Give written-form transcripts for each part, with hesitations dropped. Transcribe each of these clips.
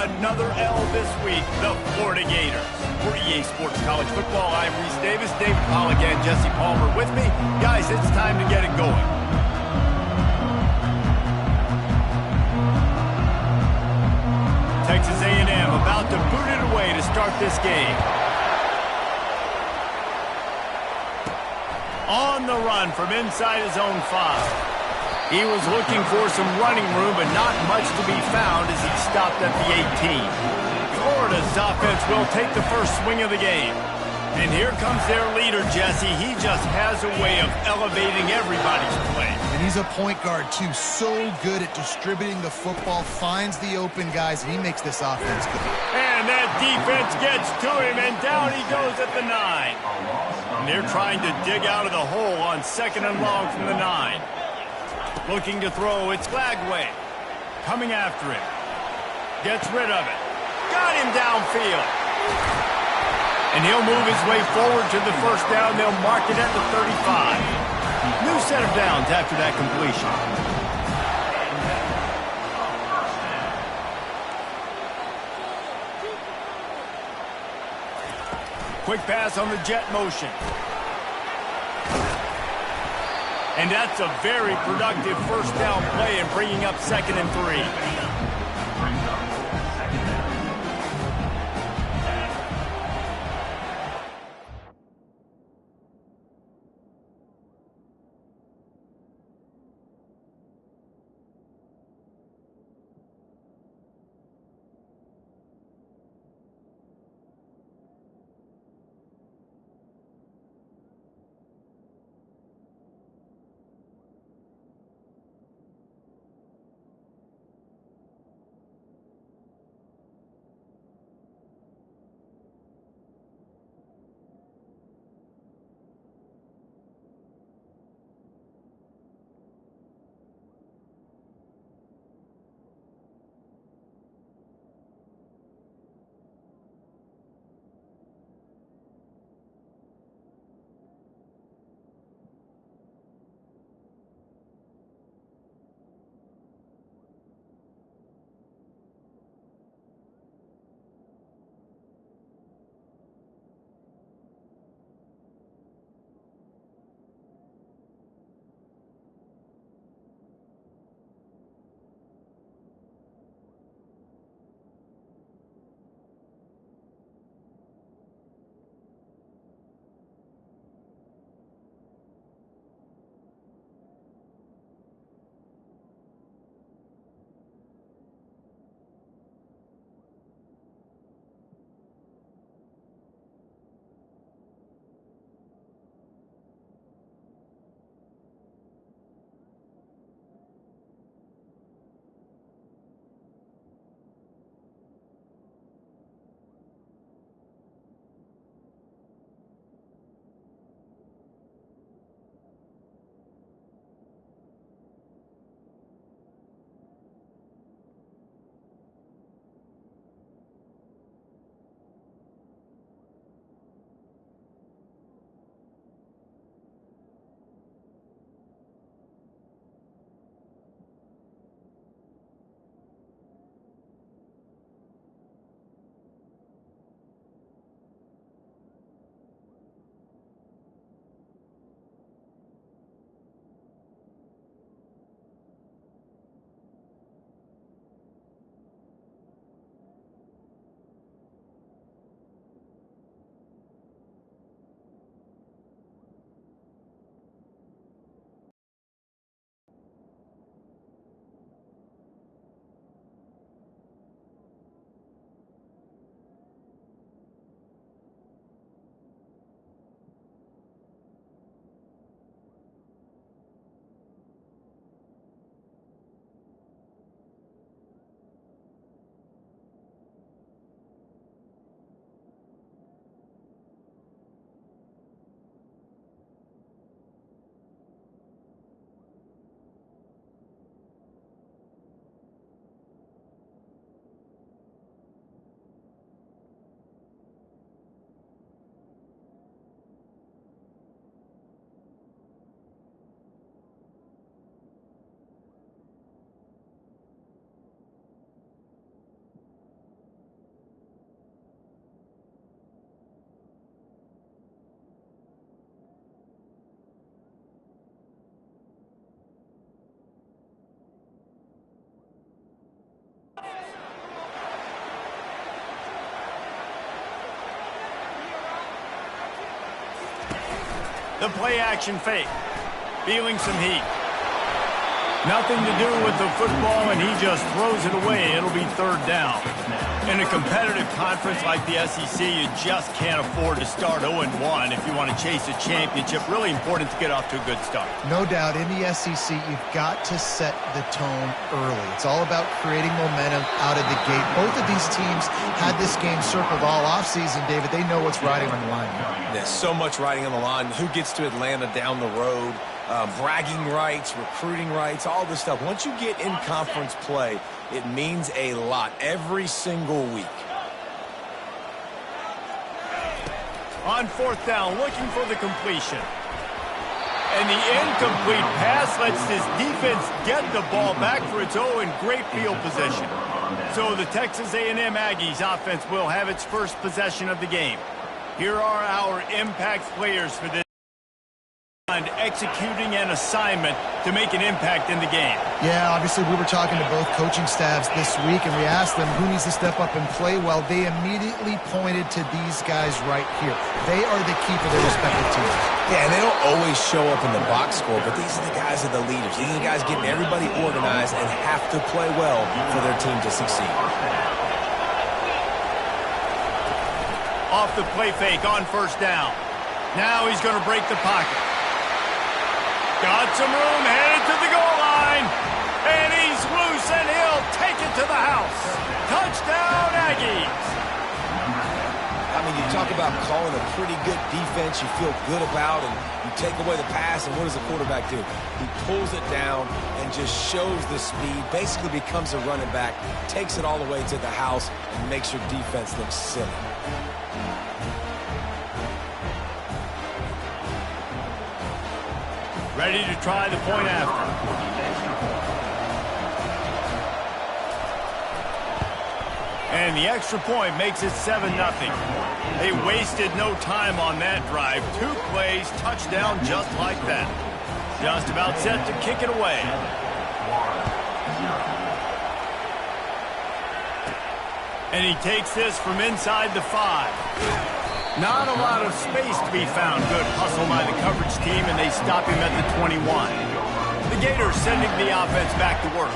another L this week, the Florida Gators. For EA Sports College Football, I'm Reese Davis, David Pollack, and Jesse Palmer with me. Guys, it's time to get it going. Texas A&M about to boot it away to start this game. On the run from inside his own 5. He was looking for some running room, but not much to be found as he stopped at the 18. Florida's offense will take the first swing of the game. And here comes their leader, Jesse. He just has a way of elevating everybody's play. And he's a point guard, too. So good at distributing the football, finds the open guys, and he makes this offense good. And that defense gets to him, and down he goes at the 9. And they're trying to dig out of the hole on 2nd and long from the 9. Looking to throw, it's Glagway. Coming after him. Gets rid of it. Got him downfield. And he'll move his way forward to the first down. They'll mark it at the 35. New set of downs after that completion. Quick pass on the jet motion. And that's a very productive first down play and bringing up 2nd and 3. The play action fake. Feeling some heat. Nothing to do with the football, and he just throws it away. It'll be third down. In a competitive conference like the SEC, you just can't afford to start 0-1 if you want to chase a championship. Really important to get off to a good start. No doubt, in the SEC, you've got to set the tone early. It's all about creating momentum out of the gate. Both of these teams had this game circled all offseason, David. They know what's riding on the line. There's so much riding on the line. Who gets to Atlanta down the road? Bragging rights, recruiting rights, all this stuff. Once you get in conference play, it means a lot every single week. On fourth down, looking for the completion. And the incomplete pass lets this defense get the ball back for its own in great field position. So the Texas A&M Aggies offense will have its first possession of the game. Here are our impact players for this. Executing an assignment to make an impact in the game. Yeah, obviously we were talking to both coaching staffs this week, and we asked them who needs to step up and play well. They immediately pointed to these guys right here. They are the key for their respective teams. Yeah, and they don't always show up in the box score, but these are the guys that are the leaders. These are the guys getting everybody organized and have to play well for their team to succeed. Off the play fake on first down. Now he's going to break the pocket. Got some room, headed to the goal line. And he's loose, and he'll take it to the house. Touchdown, Aggies. I mean, you talk about calling a pretty good defense you feel good about, and you take away the pass, and what does the quarterback do? He pulls it down and just shows the speed, basically becomes a running back, takes it all the way to the house, and makes your defense look silly. Ready to try the point after. And the extra point makes it 7-0. They wasted no time on that drive. 2 plays, touchdown just like that. Just about set to kick it away. And he takes this from inside the 5. Not a lot of space to be found. Good hustle by the coverage team, and they stop him at the 21. The Gators sending the offense back to work.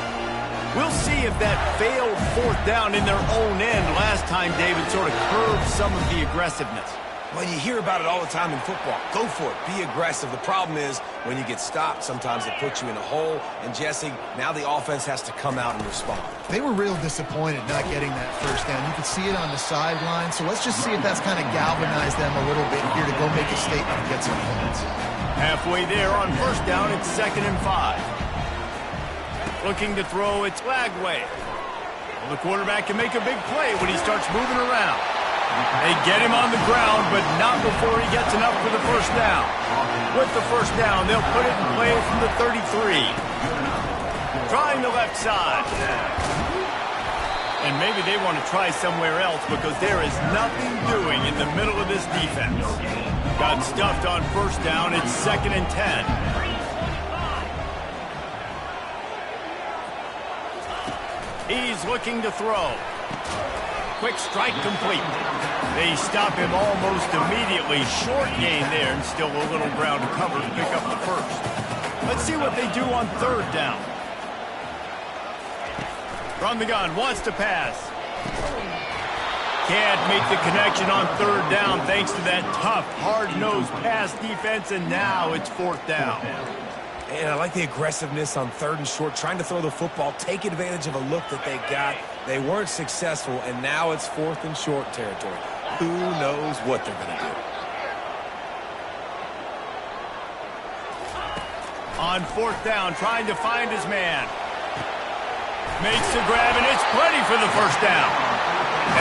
We'll see if that failed fourth down in their own end last time, David, sort of curved some of the aggressiveness. Well, you hear about it all the time in football. Go for it. Be aggressive. The problem is when you get stopped, sometimes it puts you in a hole. And, Jesse, now the offense has to come out and respond. They were real disappointed not getting that first down. You could see it on the sideline. So let's just see if that's kind of galvanized them a little bit here to go make a statement and get some points. Halfway there on first down, it's 2nd and 5. Looking to throw, it's Lagway. Well, the quarterback can make a big play when he starts moving around. They get him on the ground, but not before he gets enough for the first down. With the first down, they'll put it in play from the 33. Trying the left side. And maybe they want to try somewhere else because there is nothing doing in the middle of this defense. Got stuffed on first down. It's 2nd and 10. He's looking to throw. Quick strike complete. They stop him almost immediately. Short gain there, and still a little ground to cover to pick up the first. Let's see what they do on third down. From the gun, wants to pass. Can't make the connection on third down thanks to that tough, hard-nosed pass defense, and now it's fourth down. And I like the aggressiveness on 3rd and short, trying to throw the football, take advantage of a look that they got. They weren't successful, and now it's 4th and short territory. Who knows what they're going to do? On fourth down, trying to find his man. Makes the grab, and it's plenty for the first down.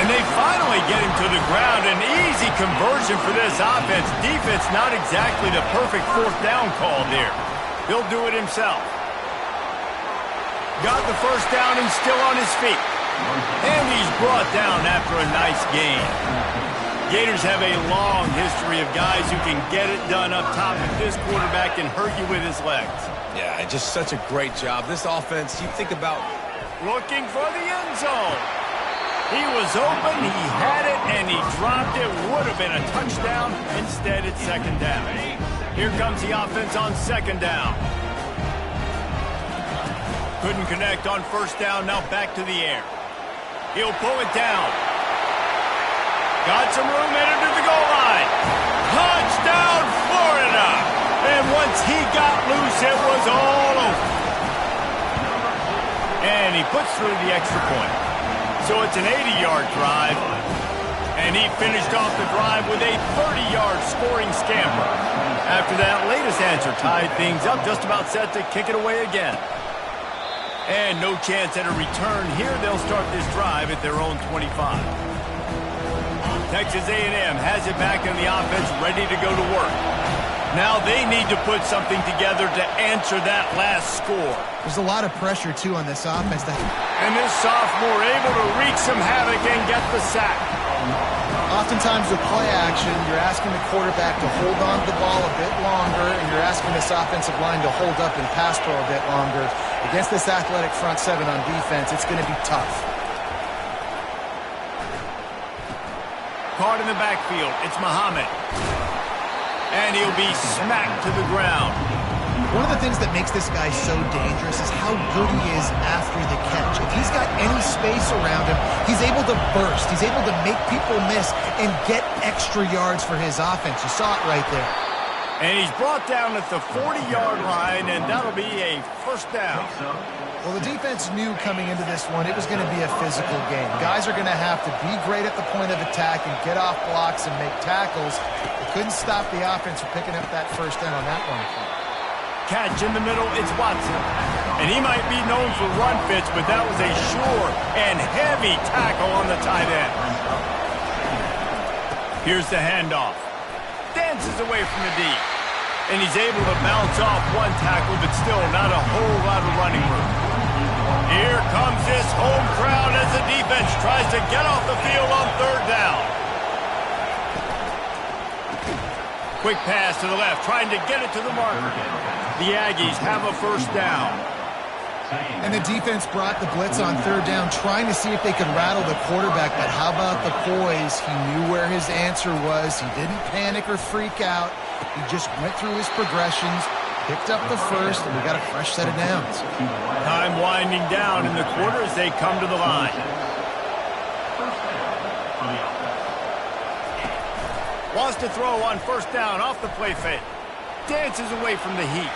And they finally get him to the ground. An easy conversion for this offense. Defense not exactly the perfect fourth down call there. He'll do it himself. Got the first down and still on his feet. And he's brought down after a nice gain. Gators have a long history of guys who can get it done up top, and this quarterback can hurt you with his legs. Yeah, just such a great job. This offense, you think about... Looking for the end zone. He was open, he had it, and he dropped it. Would have been a touchdown. Instead, it's 2nd down. Here comes the offense on second down. Couldn't connect on first down, now back to the air. He'll pull it down. Got some room headed to the goal line. Touchdown, Florida! And once he got loose, it was all over. And he puts through the extra point. So it's an 80-yard drive. And he finished off the drive with a 30-yard scoring scamper. After that latest answer tied things up, just about set to kick it away again. And no chance at a return here. They'll start this drive at their own 25. Texas A&M has it back in the offense, ready to go to work. Now they need to put something together to answer that last score. There's a lot of pressure, too, on this offense. And this sophomore able to wreak some havoc and get the sack. Oftentimes with play action, you're asking the quarterback to hold on to the ball a bit longer, and you're asking this offensive line to hold up and pass pro a bit longer. Against this athletic front seven on defense, it's going to be tough. Caught in the backfield, it's Muhammad. And he'll be smacked to the ground. One of the things that makes this guy so dangerous is how good he is after the catch. If he's got any space around him, he's able to burst. He's able to make people miss and get extra yards for his offense. You saw it right there. And he's brought down at the 40-yard line, and that'll be a first down. Well, the defense knew coming into this one it was going to be a physical game. Guys are going to have to be great at the point of attack and get off blocks and make tackles. They couldn't stop the offense from picking up that first down on that one. Catch in the middle, it's Watson. And he might be known for run fits, but that was a sure and heavy tackle on the tight end. Here's the handoff. Dances away from the D. And he's able to bounce off one tackle, but still not a whole lot of running room. Here comes this home crowd as the defense tries to get off the field on third down. Quick pass to the left, trying to get it to the marker. The Aggies have a first down. And the defense brought the blitz on third down, trying to see if they could rattle the quarterback. But how about the poise? He knew where his answer was. He didn't panic or freak out. He just went through his progressions, picked up the first, and we got a fresh set of downs. Time winding down in the quarter as they come to the line. Wants to throw on first down off the play fake. Dances away from the heat.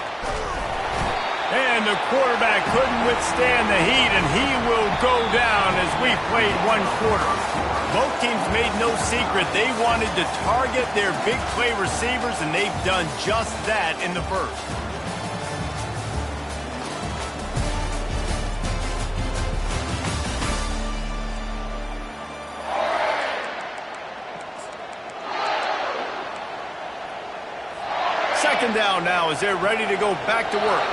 And the quarterback couldn't withstand the heat, and he will go down as we played one quarter. Both teams made no secret they wanted to target their big play receivers, and they've done just that in the first. Second down now as they're ready to go back to work.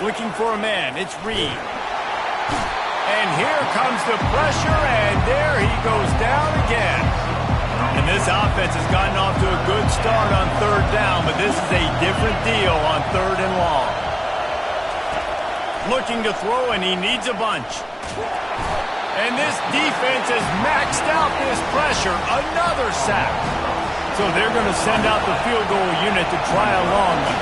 Looking for a man, it's Reed. And here comes the pressure, and there he goes down again. And this offense has gotten off to a good start on third down, but this is a different deal on third and long. Looking to throw, and he needs a bunch. And this defense has maxed out this pressure. Another sack. So they're going to send out the field goal unit to try a long one.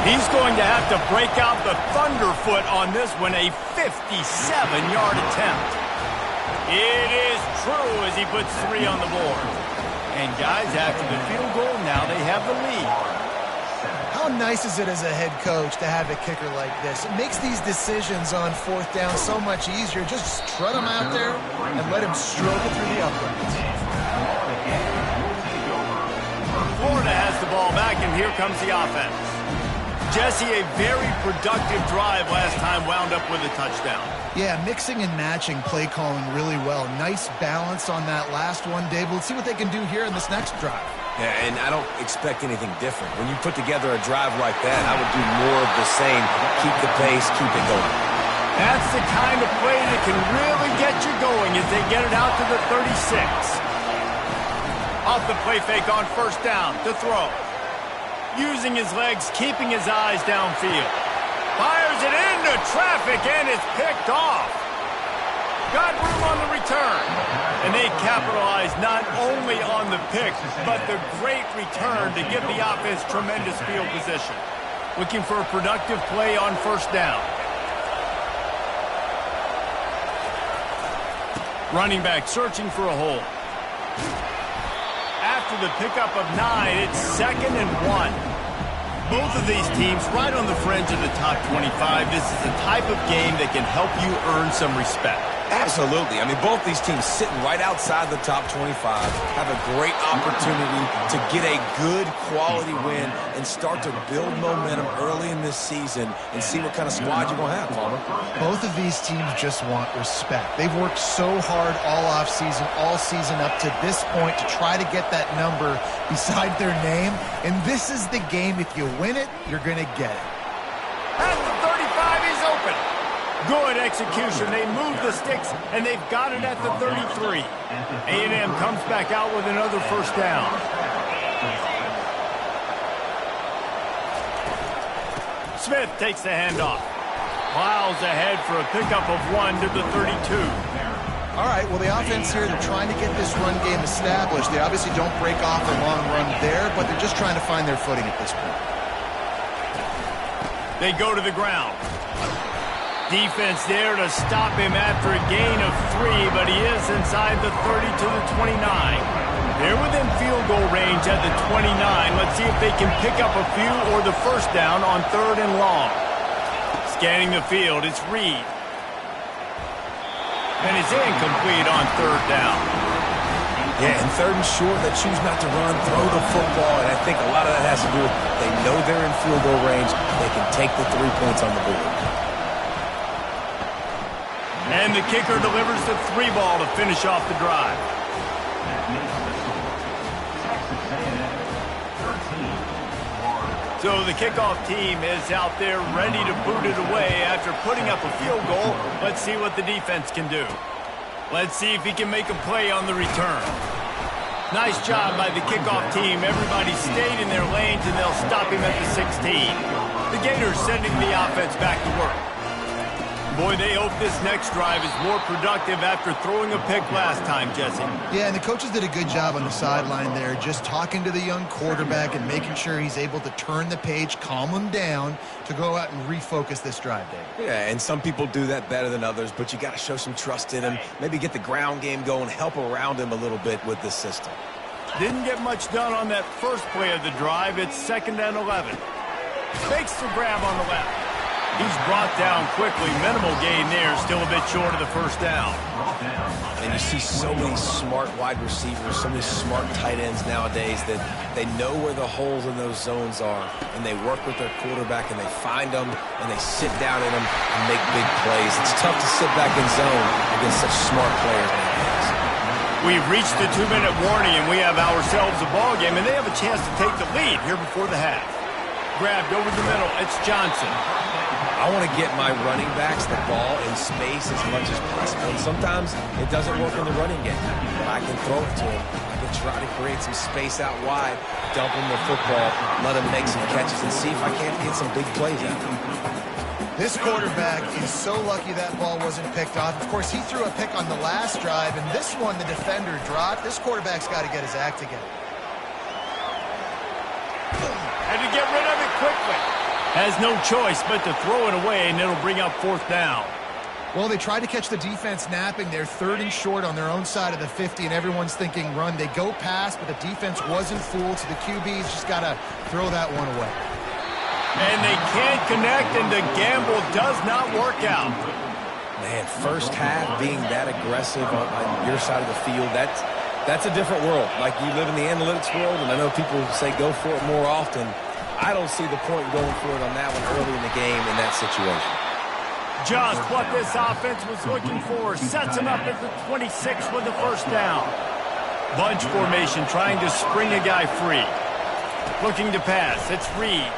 He's going to have to break out the thunderfoot on this one, a 57-yard attempt. It is true as he puts 3 on the board. And guys, after the field goal, now they have the lead. How nice is it as a head coach to have a kicker like this? It makes these decisions on fourth down so much easier. Just strut him out there and let him stroke it through the uprights. Florida has the ball back, and here comes the offense. Jesse, a very productive drive last time, wound up with a touchdown. Yeah, mixing and matching play calling really well. Nice balance on that last one, Dave. Let's see what they can do here in this next drive. Yeah, and I don't expect anything different. When you put together a drive like that, I would do more of the same. Keep the pace, keep it going. That's the kind of play that can really get you going as they get it out to the 36. Off the play fake on first down to throw. Using his legs, keeping his eyes downfield. Fires it into traffic, and it's picked off. Got room on the return. And they capitalize not only on the pick, but the great return to give the offense tremendous field position. Looking for a productive play on first down. Running back searching for a hole. After the pickup of 9, it's 2nd and 1. Both of these teams right on the fringe of the top 25. This is the type of game that can help you earn some respect. Absolutely. I mean, both these teams sitting right outside the top 25 have a great opportunity to get a good quality win and start to build momentum early in this season and see what kind of squad you're going to have, Palmer. Both of these teams just want respect. They've worked so hard all offseason, all season up to this point to try to get that number beside their name. And this is the game. If you win it, you're going to get it. And the 35 is open. Good execution. They move the sticks, and they've got it at the 33. A&M comes back out with another first down. Smith takes the handoff. Miles ahead for a pickup of 1 to the 32. All right, well, the offense here, they're trying to get this run game established. They obviously don't break off a long run there, but they're just trying to find their footing at this point. They go to the ground. Defense there to stop him after a gain of 3, but he is inside the 30 to the 29. They're within field goal range at the 29. Let's see if they can pick up a few or the first down on 3rd and long. Scanning the field, it's Reed. And it's incomplete on 3rd down. Yeah, and 3rd and short, they choose not to run, throw the football, and I think a lot of that has to do with they know they're in field goal range. They can take the 3 points on the board. And the kicker delivers the 3 ball to finish off the drive. So the kickoff team is out there ready to boot it away after putting up a field goal. Let's see what the defense can do. Let's see if he can make a play on the return. Nice job by the kickoff team. Everybody stayed in their lanes, and they'll stop him at the 16. The Gators sending the offense back to work. Boy, they hope this next drive is more productive after throwing a pick last time, Jesse. Yeah, and the coaches did a good job on the sideline there, just talking to the young quarterback and making sure he's able to turn the page, calm him down to go out and refocus this drive, Dave. Yeah, and some people do that better than others, but you got to show some trust in him. Maybe get the ground game going, help around him a little bit with this system. Didn't get much done on that first play of the drive. It's 2nd and 11. Fakes the grab on the left. He's brought down quickly. Minimal gain there. Still a bit short of the first down. And you see so many smart wide receivers, so many smart tight ends nowadays that they know where the holes in those zones are, and they work with their quarterback, and they find them, and they sit down in them and make big plays. It's tough to sit back in zone against such smart players nowadays. We've reached the 2-minute warning, and we have ourselves a ball game, and they have a chance to take the lead here before the half. Grabbed over the middle. It's Johnson. I want to get my running backs the ball in space as much as possible. And sometimes it doesn't work in the running game. But I can throw it to him. I can try to create some space out wide, dump him the football, let him make some catches, and see if I can't get some big plays out of him. This quarterback is so lucky that ball wasn't picked off. Of course, he threw a pick on the last drive, and this one the defender dropped. This quarterback's got to get his act together. Had to get rid of it quickly. Has no choice but to throw it away, and it'll bring up 4th down. Well, they tried to catch the defense napping. They're 3rd and short on their own side of the 50, and everyone's thinking run. They go pass, but the defense wasn't fooled, so the QB's just got to throw that one away. And they can't connect, and the gamble does not work out. Man, first half being that aggressive on your side of the field, that's a different world. Like, you live in the analytics world, and I know people say go for it more often. I don't see the point going for it on that one early in the game in that situation. Just what this offense was looking for. Sets him up at the 26 with the first down. Bunch formation trying to spring a guy free. Looking to pass. It's Reed.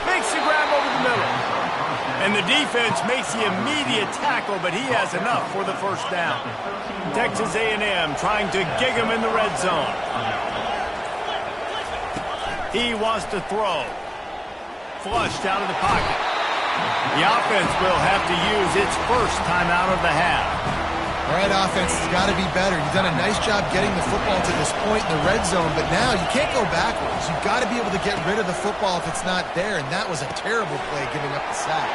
Makes the grab over the middle. And the defense makes the immediate tackle, but he has enough for the first down. Texas A&M trying to gig him in the red zone. He wants to throw. Flushed out of the pocket. The offense will have to use its first timeout of the half. All right, offense has got to be better. You've done a nice job getting the football to this point in the red zone, but now you can't go backwards. You've got to be able to get rid of the football if it's not there, and that was a terrible play giving up the sack.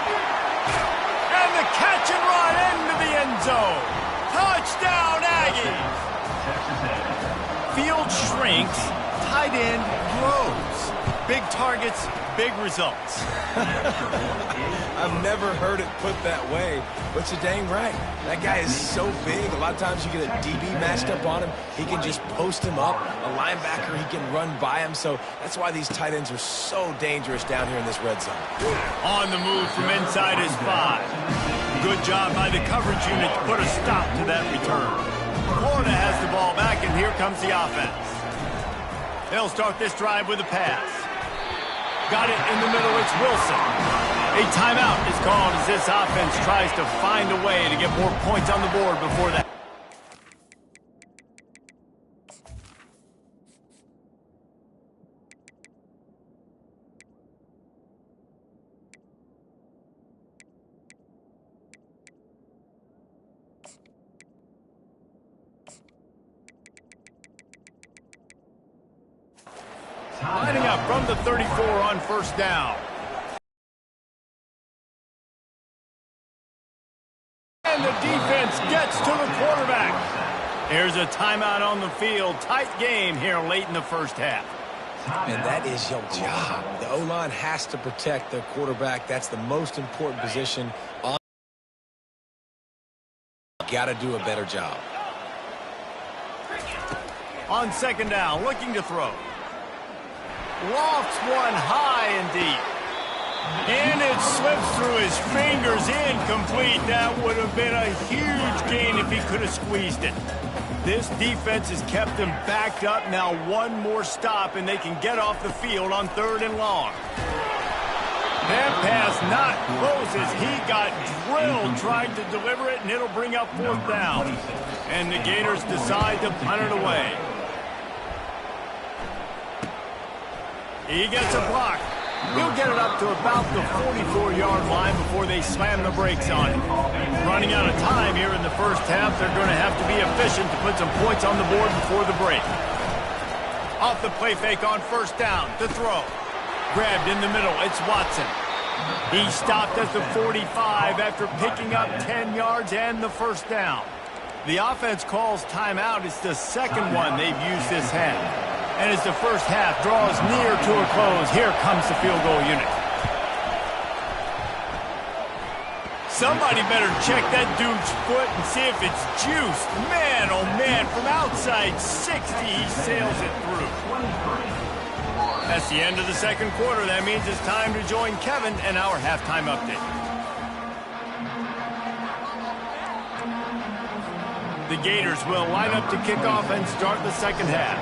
And the catch and run into the end zone. Touchdown, Aggies! Field shrinks, tight end grows. Big targets, big results. I've never heard it put that way, but you're dang right. That guy is so big. A lot of times you get a DB matched up on him. He can just post him up. A linebacker, he can run by him. So that's why these tight ends are so dangerous down here in this red zone. On the move from inside his 5. Good job by the coverage unit to put a stop to that return. Florida has the ball back, and here comes the offense. They'll start this drive with a pass. Got it in the middle, it's Wilson. A timeout is called as this offense tries to find a way to get more points on the board before that. Lining up from the 34 on first down. And the defense gets to the quarterback. There's a timeout on the field. Tight game here late in the first half. And that is your job. The O-line has to protect their quarterback. That's the most important position. Got to do a better job. On second down, looking to throw. Lofts one high and deep. And it slips through his fingers, incomplete. That would have been a huge gain if he could have squeezed it. This defense has kept them backed up. Now one more stop, and they can get off the field on 3rd and long. That pass not close as he got drilled trying to deliver it, and it'll bring up 4th down. And the Gators decide to punt it away. He gets a block. He'll get it up to about the 44-yard line before they slam the brakes on it. Running out of time here in the first half, they're going to have to be efficient to put some points on the board before the break. Off the play fake on first down to throw. Grabbed in the middle, it's Watson. He stopped at the 45 after picking up 10 yards and the first down. The offense calls timeout. It's the second one they've used this half. And as the first half draws near to a close, here comes the field goal unit. Somebody better check that dude's foot and see if it's juiced. Man, oh man, from outside 60, he sails it through. That's the end of the second quarter. That means it's time to join Kevin and our halftime update. The Gators will line up to kick off and start the second half.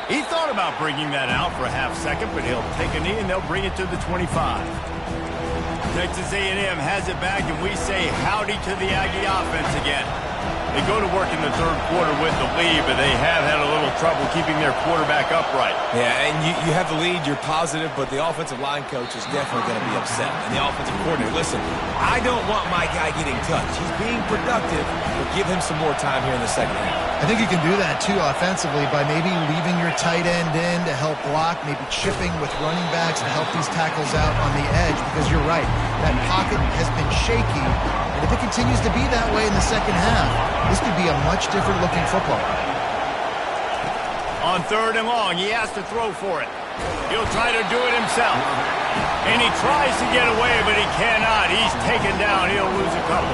He thought about bringing that out for a half second, but he'll take a knee and they'll bring it to the 25. Texas A&M has it back, and we say howdy to the Aggie offense again. They go to work in the third quarter with the lead, but they have had a little trouble keeping their quarterback upright. Yeah, and you have the lead, you're positive, but the offensive line coach is definitely going to be upset. And the offensive coordinator, listen, I don't want my guy getting touched. He's being productive, but give him some more time here in the second half. I think you can do that, too, offensively, by maybe leaving your tight end in to help block, maybe chipping with running backs to help these tackles out on the edge, because you're right, that pocket has been shaky, and if it continues to be that way in the second half, this could be a much different looking football. On 3rd and long, he has to throw for it. He'll try to do it himself. And he tries to get away, but he cannot. He's taken down. He'll lose a couple.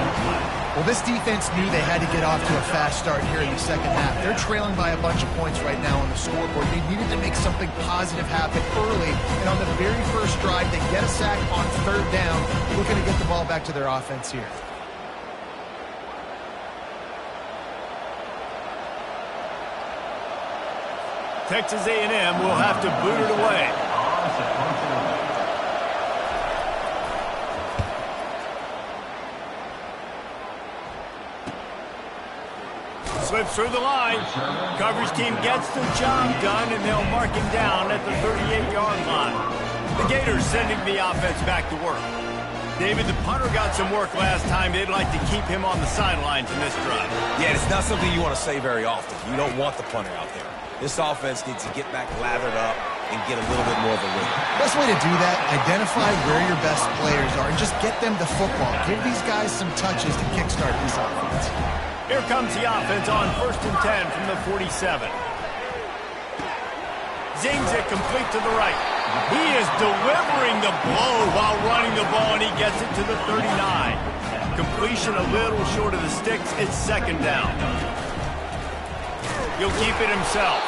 Well, this defense knew they had to get off to a fast start here in the second half. They're trailing by a bunch of points right now on the scoreboard. They needed to make something positive happen early, and on the very first drive, they get a sack on 3rd down, looking to get the ball back to their offense here. Texas A&M will have to boot it away. slips through the line. Coverage team gets the job done, and they'll mark him down at the 38-yard line. The Gators sending the offense back to work. David, the punter got some work last time. They'd like to keep him on the sidelines in this drive. Yeah, it's not something you want to say very often. You don't want the punter out there. This offense needs to get back lathered up and get a little bit more of a rhythm. Best way to do that, identify where your best players are and just get them the football. Give these guys some touches to kickstart this offense. Here comes the offense on 1st and 10 from the 47. Zings it complete to the right. He is delivering the blow while running the ball, and he gets it to the 39. Completion a little short of the sticks. It's 2nd down. He'll keep it himself.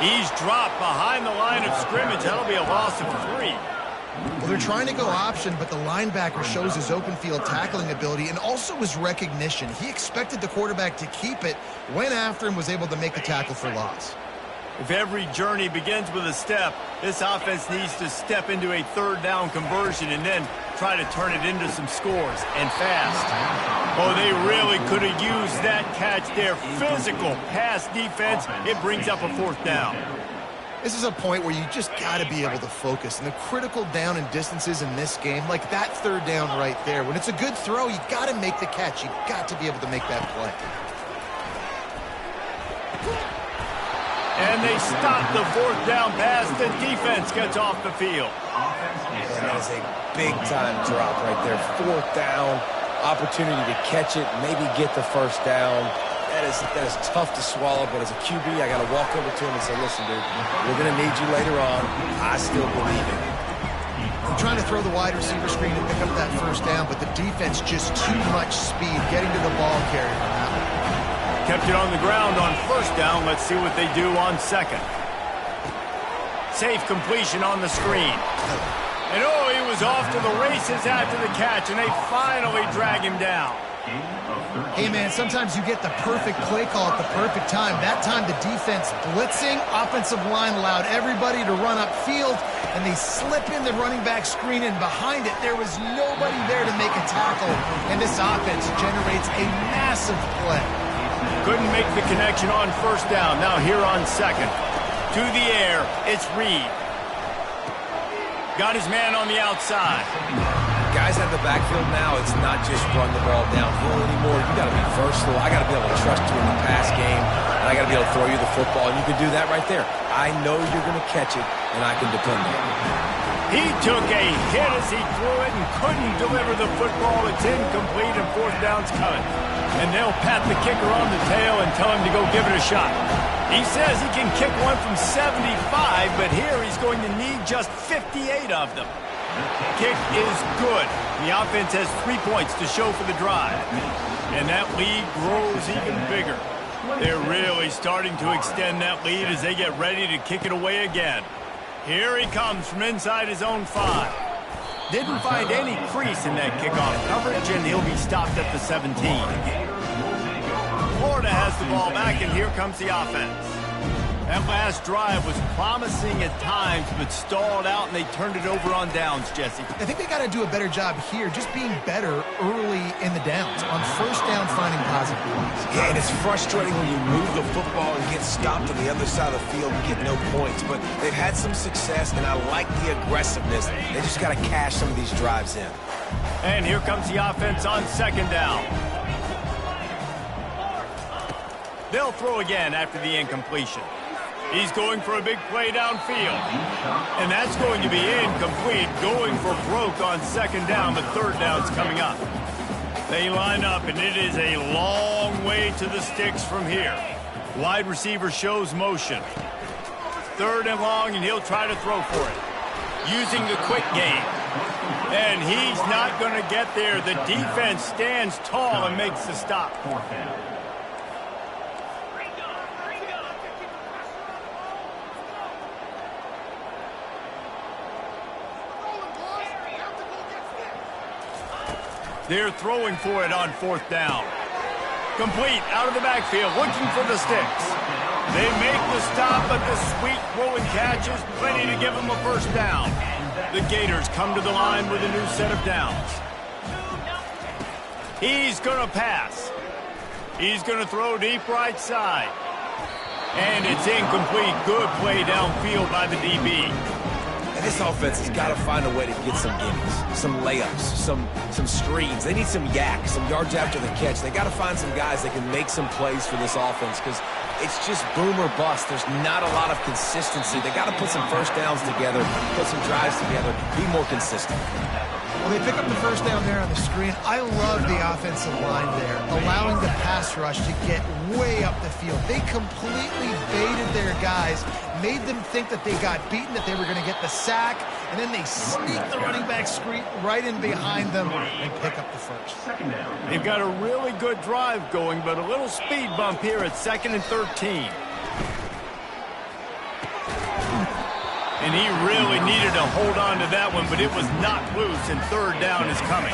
He's dropped behind the line of scrimmage. That'll be a loss of 3. Well, they're trying to go option, but the linebacker shows his open field tackling ability and also his recognition. He expected the quarterback to keep it, went after him, was able to make the tackle for loss. If every journey begins with a step, this offense needs to step into a 3rd down conversion and then try to turn it into some scores, and fast. Oh, they really could have used that catch there. Physical pass defense. It brings up a 4th down. This is a point where you just got to be able to focus. And the critical down and distances in this game, like that 3rd down right there, when it's a good throw, you got to make the catch. You got to be able to make that play. And they stop the 4th down pass. The defense gets off the field. That is a big-time drop right there. 4th down, opportunity to catch it, maybe get the 1st down. That is tough to swallow, but as a QB, I got to walk over to him and say, listen, dude, we're going to need you later on. I still believe it. I'm trying to throw the wide receiver screen and pick up that 1st down, but the defense just too much speed getting to the ball carrier on that one. Kept it on the ground on 1st down. Let's see what they do on 2nd. Safe completion on the screen. And oh, he was off to the races after the catch, and they finally drag him down. Hey, man, sometimes you get the perfect play call at the perfect time. That time the defense blitzing, offensive line allowed everybody to run upfield, and they slip in the running back screen, and behind it there was nobody there to make a tackle, and this offense generates a massive play. Couldn't make the connection on 1st down. Now here on 2nd. To the air, it's Reed. Got his man on the outside. Guys out of the backfield now, it's not just run the ball downhill anymore. You got to be versatile. I got to be able to trust you in the pass game, and I got to be able to throw you the football, and you can do that right there. I know you're going to catch it, and I can depend on it. He took a hit as he threw it and couldn't deliver the football. It's incomplete, and 4th down's coming. And they'll pat the kicker on the tail and tell him to go give it a shot. He says he can kick one from 75, but here he's going to need just 58 of them. Kick is good. The offense has 3 points to show for the drive. And that lead grows even bigger. They're really starting to extend that lead as they get ready to kick it away again. Here he comes from inside his own 5. Didn't find any crease in that kickoff coverage, and he'll be stopped at the 17. Florida has the ball back, and here comes the offense. That last drive was promising at times, but stalled out, and they turned it over on downs, Jesse. I think they got to do a better job here, just being better early in the downs. On 1st down, finding positive plays. Yeah, and it's frustrating when you move the football and get stopped on the other side of the field and get no points. But they've had some success, and I like the aggressiveness. They just got to cash some of these drives in. And here comes the offense on 2nd down. They'll throw again after the incompletion. He's going for a big play downfield. And that's going to be incomplete, going for broke on 2nd down, but 3rd down's coming up. They line up, and it is a long way to the sticks from here. Wide receiver shows motion. 3rd and long, and he'll try to throw for it. Using the quick game. And he's not going to get there. The defense stands tall and makes the stop. They're throwing for it on 4th down. Complete out of the backfield, looking for the sticks. They make the stop, but the sweet throwing catch is plenty to give them a 1st down. The Gators come to the line with a new set of downs. He's going to pass. He's going to throw deep right side. And it's incomplete. Good play downfield by the DB. And this offense has got to find a way to get some gimmies, some layups, some screens. They need some yak, some yards after the catch. They got to find some guys that can make some plays for this offense because it's just boom or bust. There's not a lot of consistency. They got to put some first downs together, put some drives together, be more consistent. Well, they pick up the first down there on the screen. I love the offensive line there, allowing the pass rush to get way up the field. They completely baited their guys, made them think that they got beaten, that they were going to get the sack, and then they sneak the running back screen right in behind them and pick up the first. They've got a really good drive going, but a little speed bump here at 2nd and 13. And he really needed to hold on to that one, but it was knocked loose, and 3rd down is coming.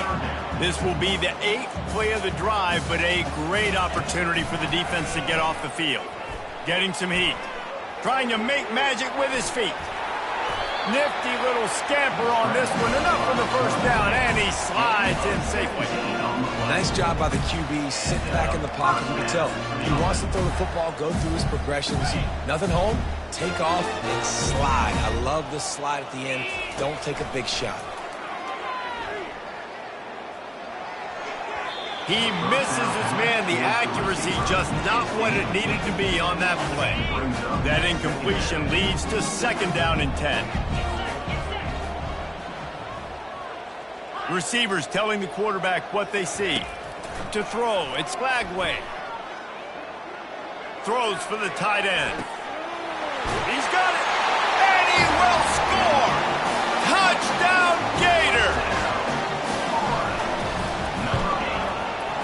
This will be the 8th play of the drive, but a great opportunity for the defense to get off the field. Getting some heat. Trying to make magic with his feet. Nifty little scamper on this one. Enough for the first down, and he slides in safely. Nice job by the QB, sitting back in the pocket. You can tell he wants to throw the football, go through his progressions. Nothing home, take off, and slide. I love the slide at the end. Don't take a big shot. He misses his man. The accuracy just not what it needed to be on that play. That incompletion leads to 2nd down and 10. Receivers telling the quarterback what they see. To throw, it's Skagway. Throws for the tight end. He's got it, and he will score! Touchdown, Gator!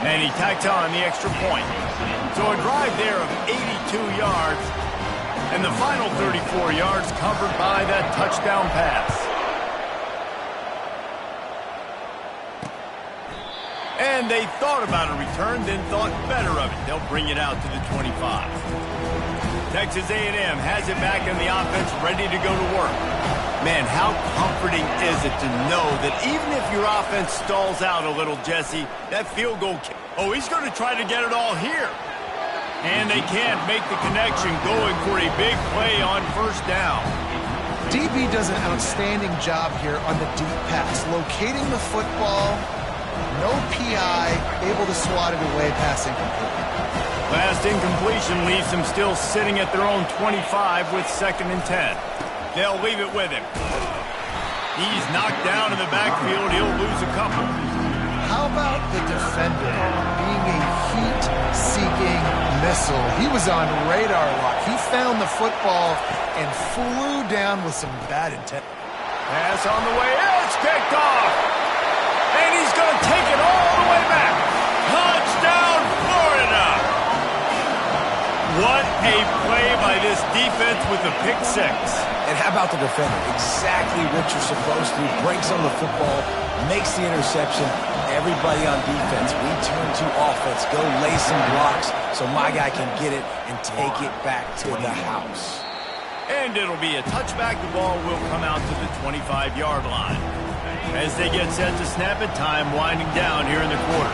And he tacked on the extra point. So a drive there of 82 yards, and the final 34 yards covered by that touchdown pass. And they thought about a return, then thought better of it. They'll bring it out to the 25. Texas A&M has it back in the offense, ready to go to work. Man, how comforting is it to know that even if your offense stalls out a little, Jesse, that field goal kick, oh, he's going to try to get it all here. And they can't make the connection, going for a big play on 1st down. DB does an outstanding job here on the deep pass, locating the football, no PI, able to swat it away, pass incomplete. Last incompletion leaves them still sitting at their own 25 with 2nd and 10. They'll leave it with him. He's knocked down in the backfield. He'll lose a couple. How about the defender being a heat-seeking missile? He was on radar lock. He found the football and flew down with some bad intent. Pass on the way. It's picked off. And he's going to take it all the way back. Touchdown, Florida. What a play by this defense with the pick 6. And how about the defender? Exactly what you're supposed to. Breaks on the football, makes the interception. Everybody on defense, we turn to offense. Go lay some blocks so my guy can get it and take it back to the house. And it'll be a touchback. The ball will come out to the 25-yard line. As they get set to snap it, time winding down here in the quarter.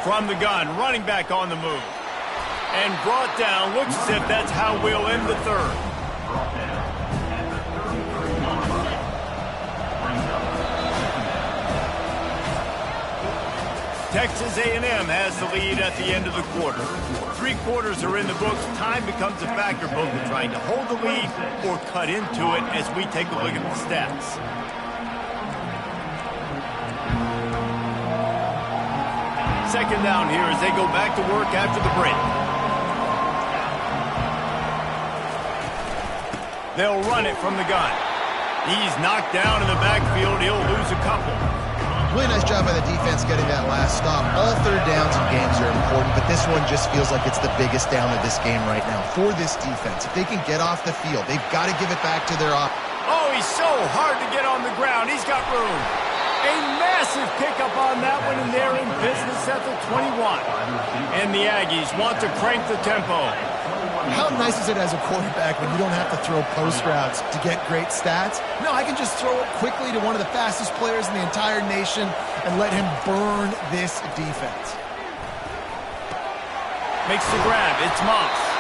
From the gun, running back on the move. And brought down, looks as if that's how we'll end the 3rd. Texas A&M has the lead at the end of the quarter. 3 quarters are in the books. Time becomes a factor, both in trying to hold the lead or cut into it as we take a look at the stats. Second down here as they go back to work after the break. They'll run it from the gun. He's knocked down in the backfield. He'll lose a couple. Really nice job by the defense getting that last stop. All 3rd downs in games are important, but this one just feels like it's the biggest down of this game right now for this defense. If they can get off the field, they've got to give it back to their offense. Oh, he's so hard to get on the ground. He's got room. A massive pickup on that one, and they're in business at the 21. And the Aggies want to crank the tempo. How nice is it as a quarterback when you don't have to throw post routes to get great stats? No, I can just throw it quickly to one of the fastest players in the entire nation and let him burn this defense. Makes the grab. It's Moss.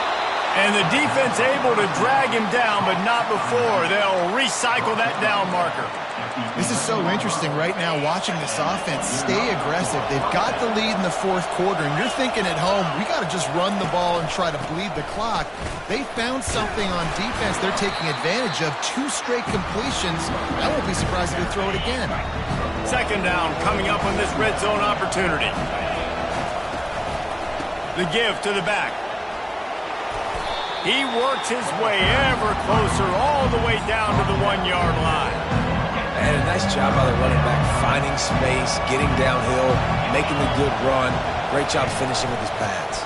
And the defense able to drag him down, but not before. They'll recycle that down marker. This is so interesting right now watching this offense stay aggressive. They've got the lead in the fourth quarter, and you're thinking at home, we got to just run the ball and try to bleed the clock. They found something on defense they're taking advantage of. 2 straight completions. I won't be surprised if they throw it again. Second down coming up on this red zone opportunity. The give to the back. He works his way ever closer all the way down to the 1-yard line. And a nice job by the running back, finding space, getting downhill, making a good run. Great job finishing with his pads.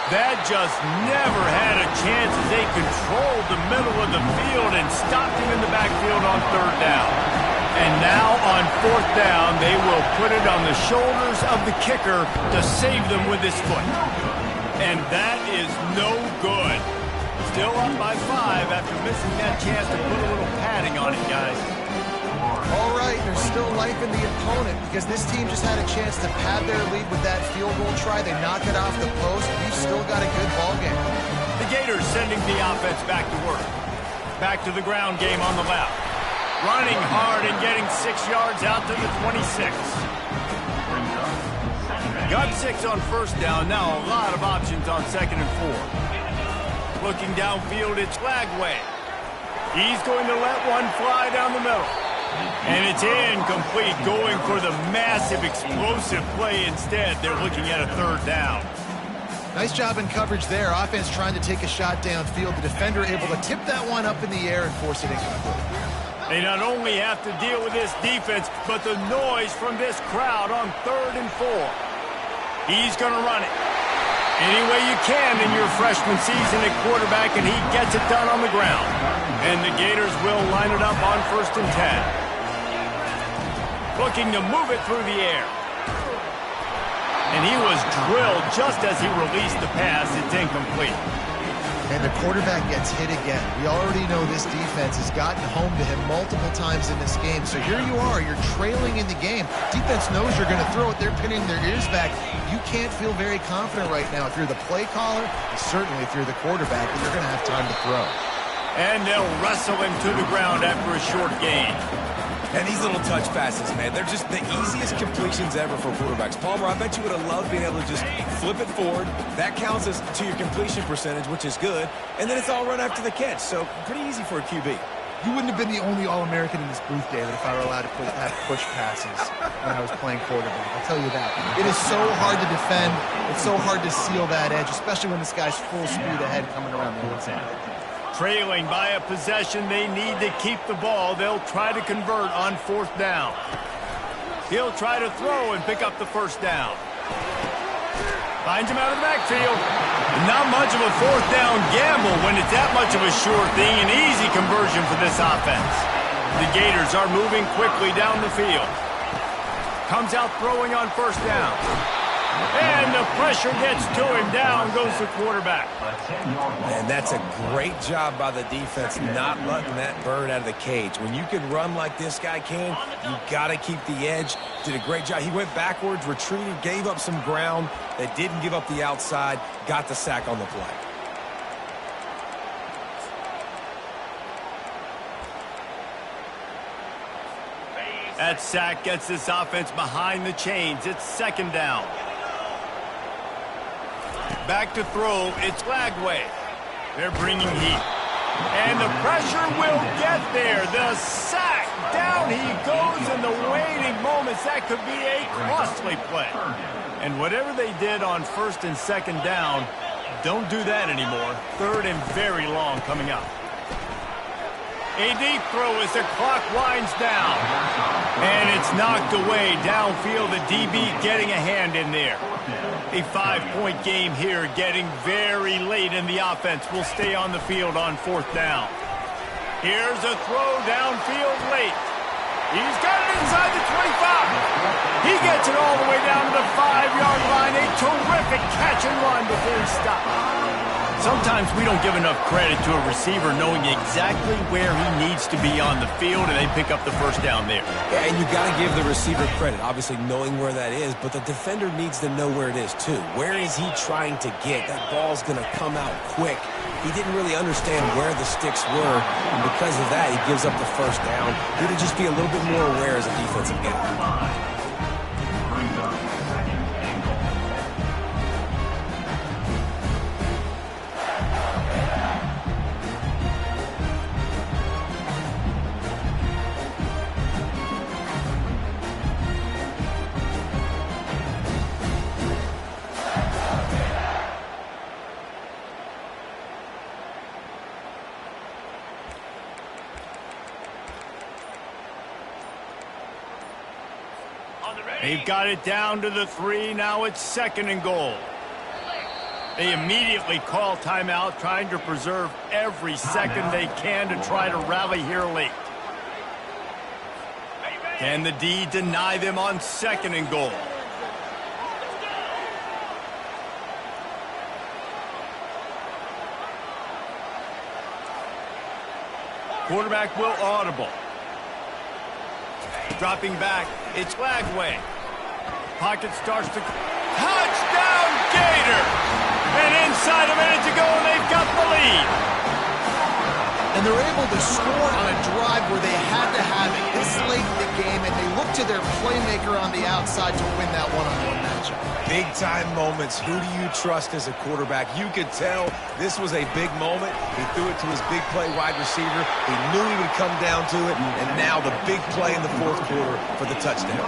That just never had a chance as they controlled the middle of the field and stopped him in the backfield on third down. And now on fourth down, they will put it on the shoulders of the kicker to save them with his foot. And that is no good. Still up by 5 after missing that chance to put a little padding on it, guys. All right, there's still life in the opponent because this team just had a chance to pad their lead with that field goal try. They knock it off the post. We've still got a good ball game. The Gators sending the offense back to work. Back to the ground game on the left. Running hard and getting 6 yards out to the 26. Got 6 on first down. Now a lot of options on second and 4. Looking downfield, it's Lagway. He's going to let one fly down the middle. And it's incomplete, going for the massive explosive play instead. They're looking at a third down. Nice job in coverage there. Offense trying to take a shot downfield. The defender able to tip that one up in the air and force it incomplete. They not only have to deal with this defense, but the noise from this crowd on third and 4. He's going to run it any way you can in your freshman season at quarterback, and he gets it done on the ground. And the Gators will line it up on first and 10. Looking to move it through the air. And he was drilled just as he released the pass. It's incomplete. And the quarterback gets hit again. We already know this defense has gotten home to him multiple times in this game. So here you are, you're trailing in the game. Defense knows you're going to throw it. They're pinning their ears back. You can't feel very confident right now if you're the play caller, and certainly if you're the quarterback, that you're going to have time to throw. And they'll wrestle him to the ground after a short gain. And these little touch passes, man, they're just the easiest completions ever for quarterbacks. Palmer, I bet you would have loved being able to just flip it forward. That counts as to your completion percentage, which is good. And then it's all run after the catch. So pretty easy for a QB. You wouldn't have been the only All-American in this booth, David, if I were allowed to have push passes when I was playing quarterback. I'll tell you that. It is so hard to defend. It's so hard to seal that edge, especially when this guy's full speed ahead coming around the outside. Trailing by a possession, they need to keep the ball. They'll try to convert on fourth down. He'll try to throw and pick up the first down. Finds him out of the backfield. Not much of a fourth down gamble when it's that much of a sure thing. An easy conversion for this offense. The Gators are moving quickly down the field. Comes out throwing on first down. And the pressure gets to him. Down goes the quarterback. And that's a great job by the defense not letting that bird out of the cage. When you can run like this guy can, you got to keep the edge. Did a great job. He went backwards, retreated, gave up some ground. They didn't give up the outside, got the sack on the play. That sack gets this offense behind the chains. It's second down. Back to throw, it's Lagway. They're bringing heat. And the pressure will get there. The sack, down he goes in the waiting moments. That could be a costly play. And whatever they did on first and second down, don't do that anymore. Third and very long coming up. A deep throw as the clock winds down. And it's knocked away downfield. The DB getting a hand in there. A 5-point game here, getting very late in the offense. Will stay on the field on fourth down. Here's a throw downfield late. He's got it inside the 25. He gets it all the way down to the 5-yard line. A terrific catch and run before he stops. Sometimes we don't give enough credit to a receiver knowing exactly where he needs to be on the field, and they pick up the first down there. Yeah, and you got to give the receiver credit, obviously knowing where that is, but the defender needs to know where it is too. Where is he trying to get? That ball's going to come out quick. He didn't really understand where the sticks were, and because of that, he gives up the first down. He had to just be a little bit more aware as a defensive guy. They've got it down to the 3. Now it's 2nd and goal. They immediately call timeout, trying to preserve every second they can to try to rally here late. Can the D deny them on 2nd and goal? Quarterback will audible. Dropping back, it's Lagway. Pocket starts to... Touchdown, Gator! And inside a minute to go, and they've got the lead. And they're able to score on a drive where they had to have it this late in the game, and they look to their playmaker on the outside to win that one-on-one matchup. Big-time moments. Who do you trust as a quarterback? You could tell this was a big moment. He threw it to his big play wide receiver. He knew he would come down to it, and now the big play in the 4th quarter for the touchdown.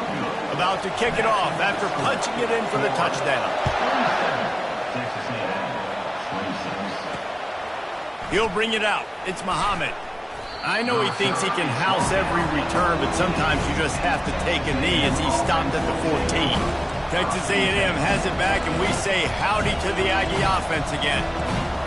About to kick it off after punching it in for the touchdown. He'll bring it out. It's Muhammad. I know he thinks he can house every return, but sometimes you just have to take a knee as he stopped at the 14. Texas A&M has it back, and we say howdy to the Aggie offense again.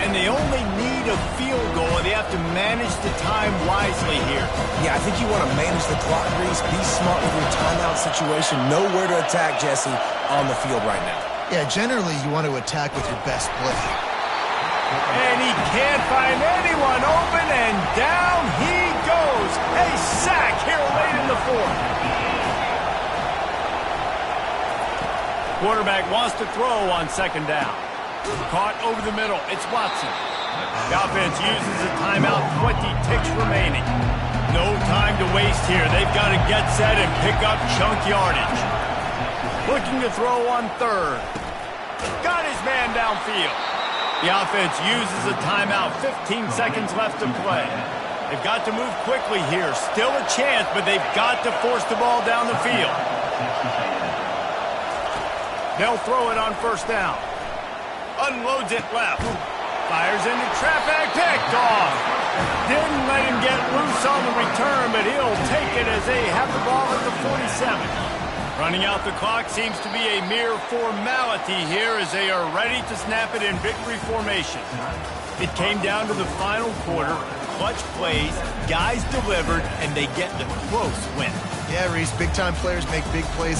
And they only need a field goal, and they have to manage the time wisely here. Yeah, I think you want to manage the clock, Reese. Be smart with your timeout situation. Know where to attack, Jesse, on the field right now. Yeah, generally you want to attack with your best play. And he can't find anyone open, and down he goes. A sack here late in the 4th. Quarterback wants to throw on 2nd down. Caught over the middle. It's Watson. The offense uses a timeout. 20 ticks remaining. No time to waste here. They've got to get set and pick up chunk yardage. Looking to throw on 3rd. Got his man downfield. The offense uses a timeout. 15 seconds left to play. They've got to move quickly here. Still a chance, but they've got to force the ball down the field. They'll throw it on 1st down. Unloads it left. Fires into traffic. Picked off. Didn't let him get loose on the return, but he'll take it as they have the ball at the 47. Running out the clock seems to be a mere formality here as they are ready to snap it in victory formation. It came down to the final quarter. Clutch plays, guys delivered, and they get the close win. Yeah, Reese, big-time players make big plays.